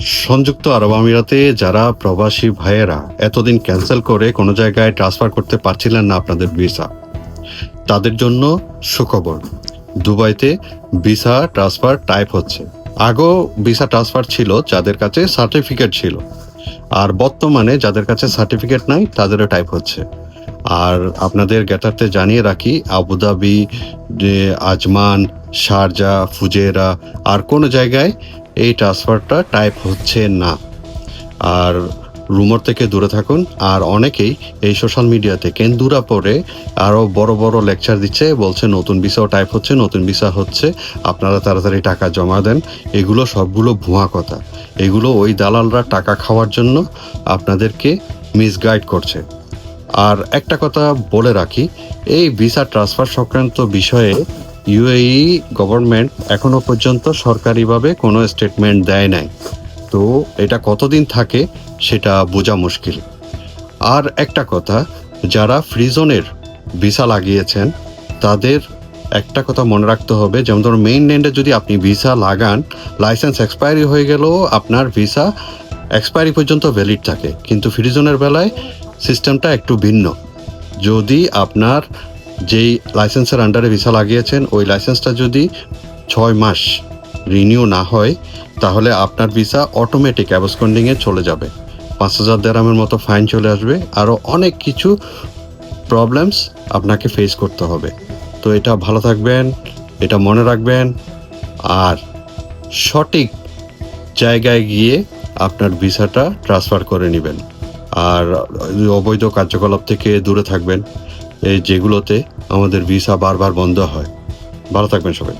সংযুক্ত আরব আমিরাতে যারা প্রবাসী ভাইয়েরা এতদিন ক্যান্সেল করে কোনো জায়গায় ট্রান্সফার করতে পারছিলেন না আপনাদের ভিসা, তাদের জন্য সুখবর। দুবাইতে ভিসা ট্রান্সফার টাইপ হচ্ছে। আগেও ভিসা ট্রান্সফার ছিল যাদের কাছে সার্টিফিকেট ছিল, আর বর্তমানে যাদের কাছে সার্টিফিকেট নাই তাদেরও টাইপ হচ্ছে। আর আপনাদের জ্ঞাতার্থে জানিয়ে রাখি, আবুধাবি, আজমান, শারজা, ফুজেরা আর কোনো জায়গায় এই ট্রান্সফারটা টাইপ হচ্ছে না। আর রুমর থেকে দূরে থাকুন। আর অনেকেই এই সোশ্যাল মিডিয়াতে কেন্দুরা পড়ে আরও বড় বড় লেকচার দিচ্ছে, বলছে নতুন ভিসাও টাইপ হচ্ছে, নতুন ভিসা হচ্ছে, আপনারা তাড়াতাড়ি টাকা জমা দেন। এগুলো সবগুলো ভুয়া কথা। এগুলো ওই দালালরা টাকা খাওয়ার জন্য আপনাদেরকে মিসগাইড করছে। আর একটা কথা বলে রাখি, এই ভিসা ট্রান্সফার সংক্রান্ত বিষয়ে ইউএই গভর্নমেন্ট এখনো পর্যন্ত সরকারিভাবে কোনো স্টেটমেন্ট দেয় নাই। তো এটা কতদিন থাকে সেটা বোঝা মুশকিল। আর একটা কথা, যারা ফ্রি জোনের ভিসা লাগিয়েছেন তাদের একটা কথা মনে রাখতে হবে, যেমন ধরুন মেইনল্যান্ডে যদি আপনি ভিসা লাগান, লাইসেন্স এক্সপায়ারি হয়ে গেলেও আপনার ভিসা এক্সপায়ারি পর্যন্ত ভ্যালিড থাকে, কিন্তু ফ্রি জোনের বেলায় সিস্টেমটা একটু ভিন্ন। যদি আপনার যেই লাইসেন্সের আন্ডারে ভিসা লাগিয়েছেন ওই লাইসেন্সটা যদি 6 মাস রিনিউ না হয়, তাহলে আপনার ভিসা অটোমেটিক অ্যাবসকন্ডিংয়ে চলে যাবে, 5,000 দিরহামের মতো ফাইন চলে আসবে, আরও অনেক কিছু প্রবলেমস আপনাকে ফেস করতে হবে। তো এটা ভালো থাকবেন, এটা মনে রাখবেন, আর সঠিক জায়গায় গিয়ে আপনার ভিসাটা ট্রান্সফার করে নেবেন। আর অবৈধ কার্যকলাপ থেকে দূরে থাকবেন, এই যেগুলোতে আমাদের ভিসা বারবার বন্ধ হয়। ভালো থাকবেন সবাই।